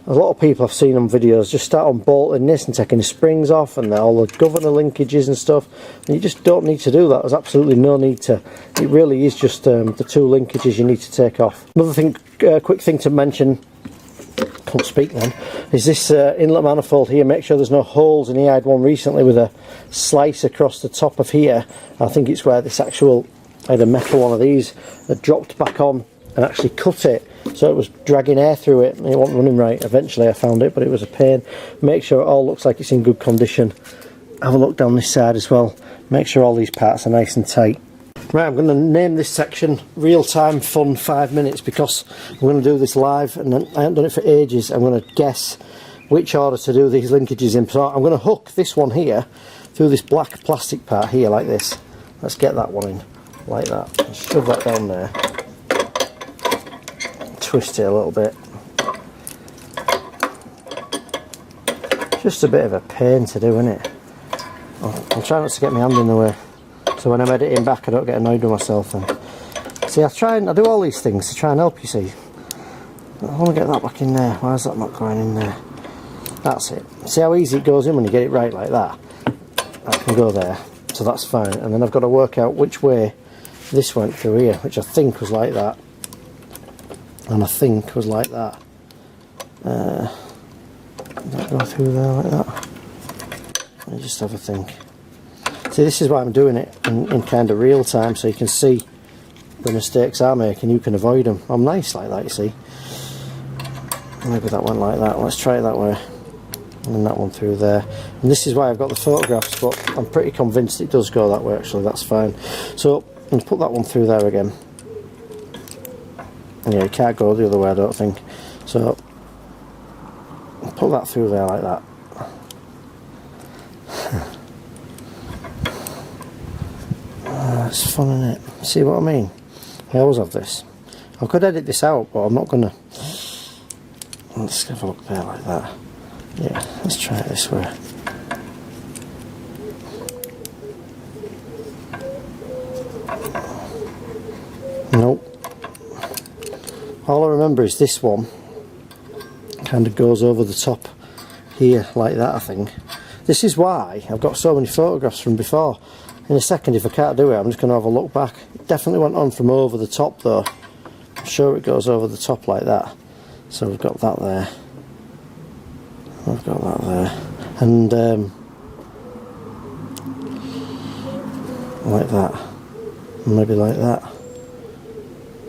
A lot of people I've seen on videos just start unbolting this and taking the springs off and all the governor linkages and stuff, and you just don't need to do that. There's absolutely no need to. It really is just the two linkages you need to take off. Another thing, quick thing to mention, can't speak then, is this inlet manifold here. Make sure there's no holes in here. I had one recently with a slice across the top of here. I think it's where this actual, I had a metal one of these that dropped back on and actually cut it, so it was dragging air through it and it wasn't running right. Eventually I found it, but it was a pain. Make sure it all looks like it's in good condition. Have a look down this side as well. Make sure all these parts are nice and tight. Right, I'm going to name this section Real Time Fun 5 Minutes, because I'm going to do this live and I haven't done it for ages. I'm going to guess which order to do these linkages in. So I'm going to hook this one here through this black plastic part here like this. Let's get that one in like that. Just shove that down there. Twist it a little bit. Just a bit of a pain to do, isn't it? I'll try not to get my hand in the way, so when I'm editing back I don't get annoyed with myself. And see, I do all these things to try and help you. See, I want to get that back in there. Why is that not going in there? That's it. See how easy it goes in when you get it right like that? I can go there, so that's fine. And then I've got to work out which way this went through here, which I think was like that. And I think was like that. Did that go through there like that? Let me just have a think. See, this is why I'm doing it in kind of real time, so you can see the mistakes I make and you can avoid them. I'm nice like that, you see. Maybe that went like that. Let's try it that way. and that one through there. And this is why I've got the photographs, but I'm pretty convinced it does go that way actually, that's fine. So I'm going to put that one through there again. Yeah, you can't go the other way I don't think. So put that through there like that. It's fun, isn't it? See what I mean? I always have this. I could edit this out, but I'm not going to. Let's have a look there like that. Yeah, let's try it this way. Nope. All I remember is this one kind of goes over the top here like that, I think. This is why I've got so many photographs from before. In a second, if I can't do it, I'm just going to have a look back. It definitely went on from over the top though. I'm sure it goes over the top like that. So we've got that there. I've got that there. And like that. Maybe like that.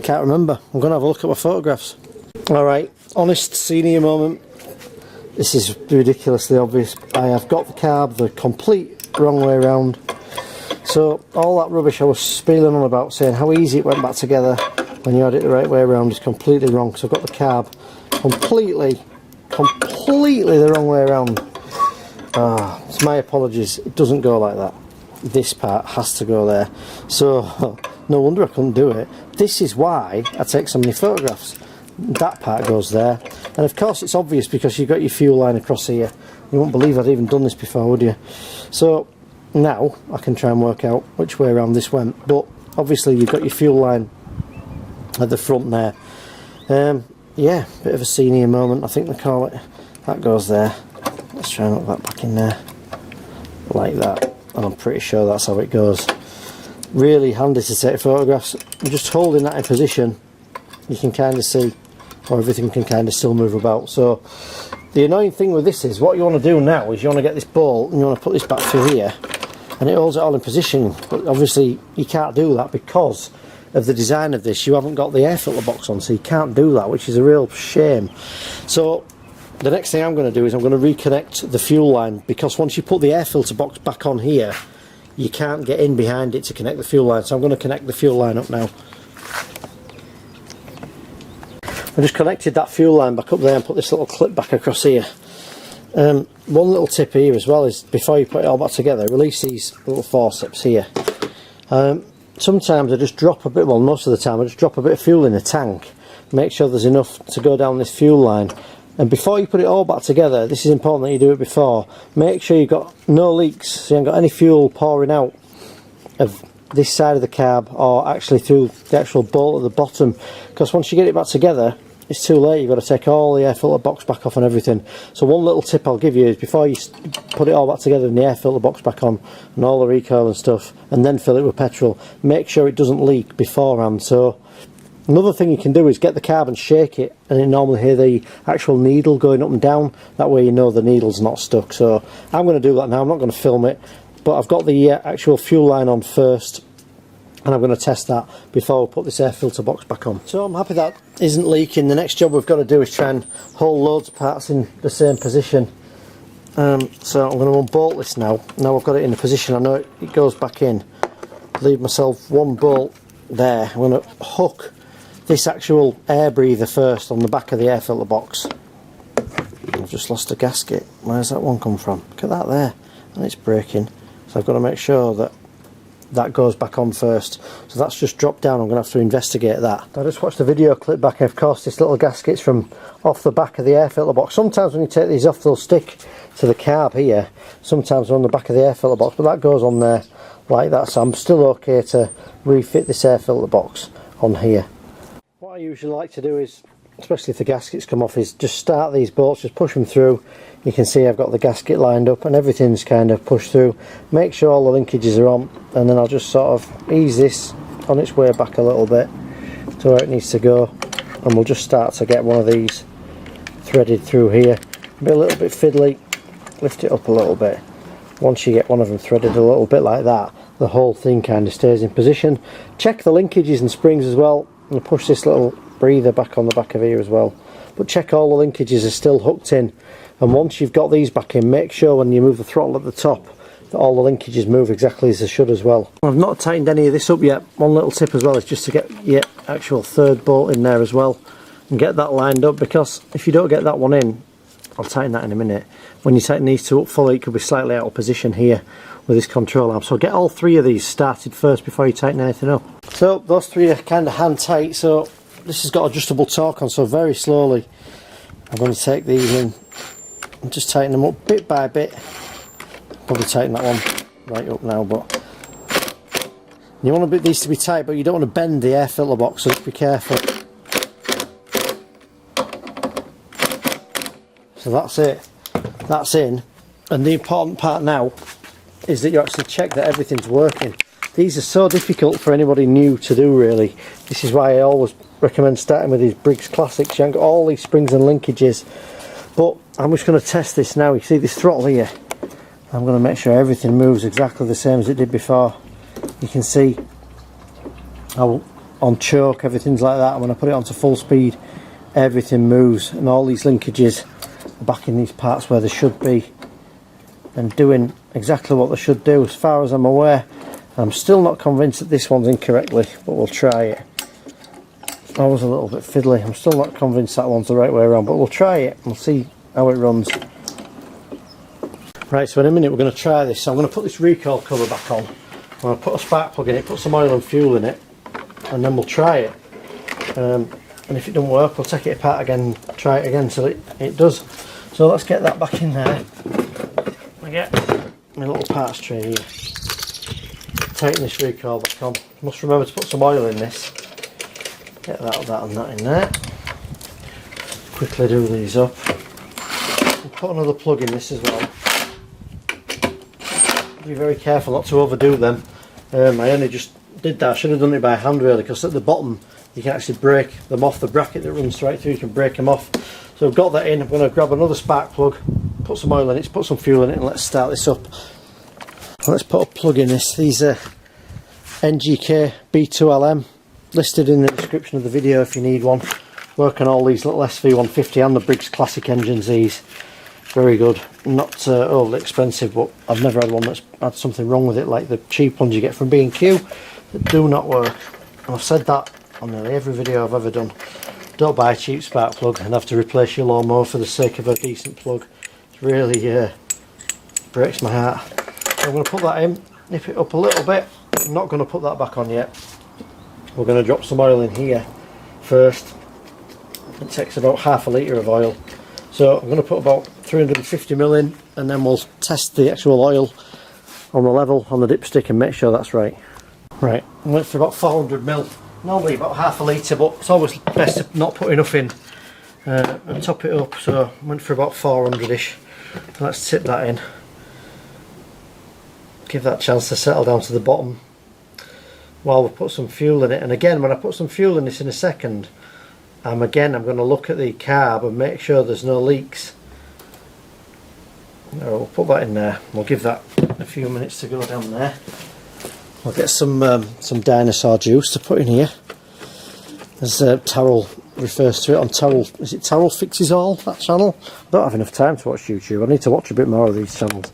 Can't remember. I'm going to have a look at my photographs. Alright, honest senior moment. This is ridiculously obvious. I have got the carb the complete wrong way around. So all that rubbish I was spieling on about, saying how easy it went back together when you had it the right way around, is completely wrong. Because I've got the carb completely the wrong way around. It's my apologies. It doesn't go like that. This part has to go there. So no wonder I couldn't do it. This is why I take so many photographs. That part goes there, and of course it's obvious because you've got your fuel line across here. You won't believe I'd even done this before, would you? So now I can try and work out which way around this went, but obviously you've got your fuel line at the front there. Yeah, bit of a senior moment I think they call it. That goes there. Let's try and put that back in there like that, and I'm pretty sure that's how it goes. Really handy to take photographs. Just holding that in position, you can kind of see, or everything can kind of still move about. So the annoying thing with this is, what you want to do now is you want to get this bolt and you want to put this back through here, and it holds it all in position. But obviously you can't do that because of the design of this. You haven't got the air filter box on, so you can't do that, which is a real shame. So the next thing I'm going to do is I'm going to reconnect the fuel line, because once you put the air filter box back on here, you can't get in behind it to connect the fuel line. So I'm going to connect the fuel line up now. I just connected that fuel line back up there and put this little clip back across here. One little tip here as well is, before you put it all back together, release these little forceps here. Sometimes I just drop a bit, well most of the time I just drop a bit of fuel in the tank, make sure there's enough to go down this fuel line. And before you put it all back together, this is important that you do it before, make sure you've got no leaks, so you haven't got any fuel pouring out of this side of the carb, or actually through the actual bolt at the bottom, because once you get it back together it's too late. You've got to take all the air filter box back off and everything. So one little tip I'll give you is, before you put it all back together and the air filter box back on and all the recoil and stuff, and then fill it with petrol, make sure it doesn't leak beforehand. So another thing you can do is get the carb and shake it, and you normally hear the actual needle going up and down. That way you know the needle's not stuck. So I'm going to do that now. I'm not going to film it, but I've got the actual fuel line on first, and I'm going to test that before we put this air filter box back on. So I'm happy that isn't leaking. The next job we've got to do is try and hold loads of parts in the same position. So I'm going to unbolt this now. Now I've got it in a position, I know it goes back in. Leave myself one bolt there. I'm going to hook this actual air breather first on the back of the air filter box. I've just lost a gasket. Where's that one come from? Look at that there, and it's breaking. So I've got to make sure that that goes back on first. So that's just dropped down. I'm going to have to investigate that. I just watched the video clip back, and of course this little gasket's from off the back of the air filter box. Sometimes when you take these off they'll stick to the carb here, sometimes they're on the back of the air filter box, but that goes on there like that, so I'm still okay to refit this air filter box on here. What I usually like to do is, especially if the gaskets come off, is just start these bolts, just push them through. You can see I've got the gasket lined up and everything's kind of pushed through. Make sure all the linkages are on, and then I'll just sort of ease this on its way back a little bit to where it needs to go, and we'll just start to get one of these threaded through here. Be a little bit fiddly, lift it up a little bit. Once you get one of them threaded a little bit like that, the whole thing kind of stays in position. Check the linkages and springs as well, and push this little breather back on the back of here as well. but check all the linkages are still hooked in, and once you've got these back in, make sure when you move the throttle at the top that all the linkages move exactly as they should as well. I've not tightened any of this up yet. One little tip as well is just to get your actual third bolt in there as well and get that lined up, because if you don't get that one in, I'll tighten that in a minute, when you tighten these two up fully it could be slightly out of position here with this control arm. So get all three of these started first before you tighten anything up. So those three are kind of hand tight, so this has got adjustable torque on, so very slowly I'm going to take these in and just tighten them up bit by bit. Probably tighten that one right up now, but you want these to be tight, but you don't want to bend the air filter box, so just be careful. So that's it, that's in, and the important part now is that you actually check that everything's working. These are so difficult for anybody new to do, really. This is why I always recommend starting with these Briggs Classics. You haven't got all these springs and linkages, but I'm just going to test this now. You see this throttle here? I'm going to make sure everything moves exactly the same as it did before. You can see how on choke everything's like that, and when I put it onto full speed everything moves, and all these linkages are back in these parts where they should be and doing exactly what they should do as far as I'm aware. I'm still not convinced that this one's incorrectly, but we'll try it. I was a little bit fiddly. I'm still not convinced that one's the right way around, but we'll try it and we'll see how it runs. Right, so in a minute we're going to try this. So I'm going to put this recoil cover back on. I'm going to put a spark plug in it, put some oil and fuel in it, and then we'll try it. And if it doesn't work, we'll take it apart again, try it again till it does. So let's get that back in there. I get my little parts tray here. Tighten this recoil back on. Must remember to put some oil in this. Get that and that in there. Quickly do these up. And put another plug in this as well. Be very careful not to overdo them. I only just did that. I should have done it by hand really, because at the bottom you can actually break them off. The bracket that runs straight through, you can break them off. So I've got that in. I'm going to grab another spark plug, put some oil in it, put some fuel in it, and let's start this up. Let's put a plug in this. These are NGK B2LM, listed in the description of the video if you need one. Work on all these little SV150 and the Briggs Classic engines. These very good, not overly expensive, but I've never had one that's had something wrong with it like the cheap ones you get from B&Q that do not work. And I've said that on nearly every video I've ever done. Don't buy a cheap spark plug and have to replace your lawnmower for the sake of a decent plug. It really breaks my heart. So I'm going to put that in, nip it up a little bit. I'm not going to put that back on yet. We're going to drop some oil in here first. It takes about half a litre of oil. So I'm going to put about 350 ml in, and then we'll test the actual oil on the level on the dipstick and make sure that's right. Right, I went for about 400 ml. Normally about half a litre, but it's always best to not put enough in and top it up. So I went for about 400ish. So let's tip that in. Give that a chance to settle down to the bottom while we put some fuel in it. And again, when I put some fuel in this in a second, I'm going to look at the carb and make sure there's no leaks. Now we'll put that in there. We'll give that a few minutes to go down there. I'll get some dinosaur juice to put in here. As Tarrell refers to it on Tarrell, is it Tarrell Fixes All, that channel? I don't have enough time to watch YouTube. I need to watch a bit more of these channels.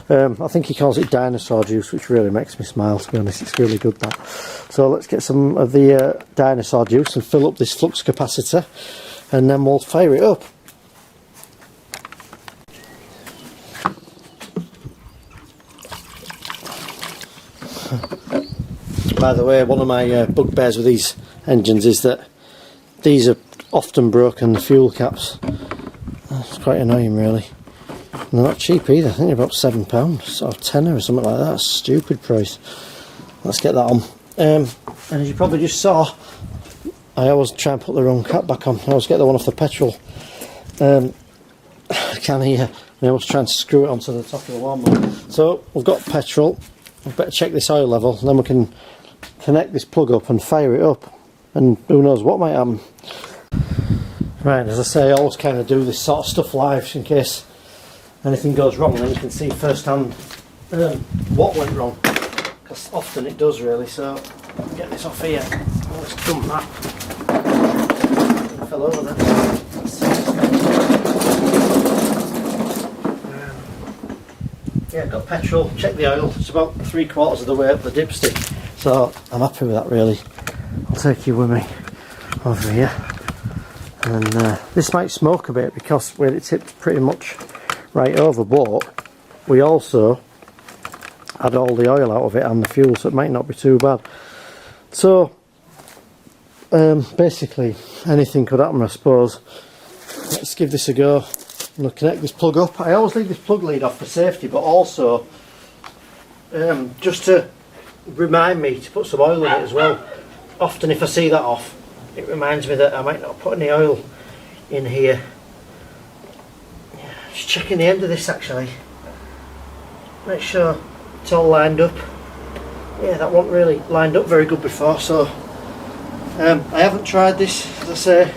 I think he calls it dinosaur juice, which really makes me smile, to be honest. It's really good, that. So let's get some of the dinosaur juice and fill up this flux capacitor, and then we'll fire it up. By the way, one of my bugbears with these engines is that these are often broken, the fuel caps. It's quite annoying really. And they're not cheap either. I think they're about £7 or £10 or something like that. Stupid price. Let's get that on. And as you probably just saw, I always try and put the wrong cap back on. I always get the one off the petrol can here. I always try and screw it onto the top of the lawnmower. So we've got petrol. We better check this oil level, and then we can connect this plug up and fire it up, and who knows what might happen. Right, as I say, I always kind of do this sort of stuff live in case anything goes wrong, then you can see firsthand what went wrong, because often it does really. So get this off here. Oh, let's dump that. It fell over there. Let's see. yeah, got petrol, check the oil, it's about 3/4 of the way up the dipstick, so I'm happy with that really. I'll take you with me over here, and this might smoke a bit because where it tipped pretty much right over, but we also had all the oil out of it and the fuel, so it might not be too bad. So basically anything could happen, I suppose. Let's give this a go. I'm going to connect this plug up. I always leave this plug lead off for safety, but also just to remind me to put some oil in it as well. Often if I see that off, it reminds me that I might not put any oil in here. Just checking the end of this actually. Make sure it's all lined up. Yeah, that wasn't really lined up very good before, so I haven't tried this, as I say.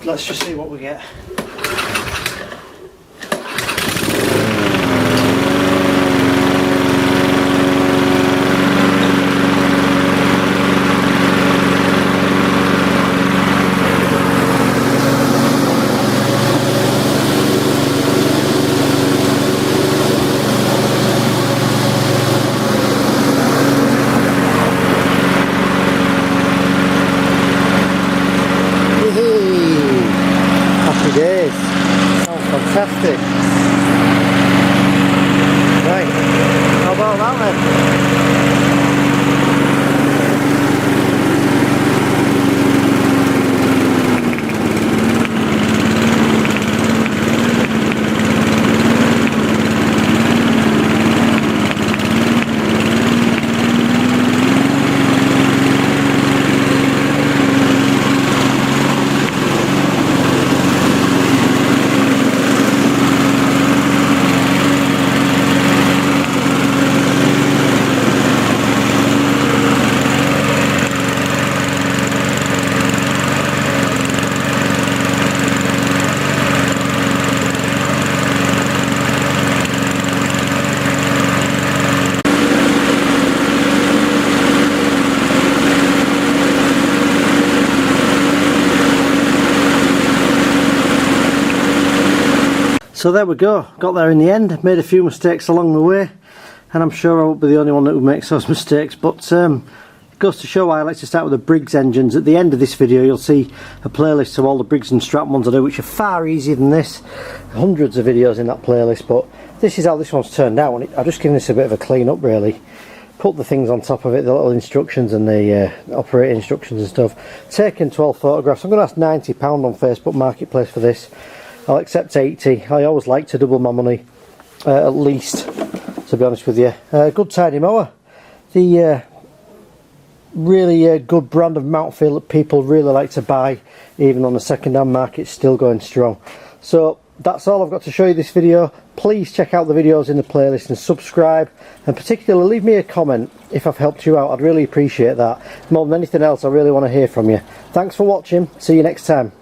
Let's just see what we get. Days. Sounds fantastic. Right, how about that then? So there we go, got there in the end, made a few mistakes along the way, and I'm sure I won't be the only one that makes those mistakes, but it goes to show why I like to start with the Briggs engines. At the end of this video you'll see a playlist of all the Briggs and Strat ones I do, which are far easier than this. Hundreds of videos in that playlist, but this is how this one's turned out, and I've just given this a bit of a clean up really. Put the things on top of it, the little instructions and the operating instructions and stuff. Taken 12 photographs. I'm going to ask £90 on Facebook Marketplace for this. I'll accept 80. I always like to double my money, at least, to be honest with you. Good tidy mower. The really good brand of Mountfield that people really like to buy, even on the second-hand market, still going strong. So that's all I've got to show you this video. Please check out the videos in the playlist and subscribe, and particularly leave me a comment if I've helped you out. I'd really appreciate that. More than anything else, I really want to hear from you. Thanks for watching. See you next time.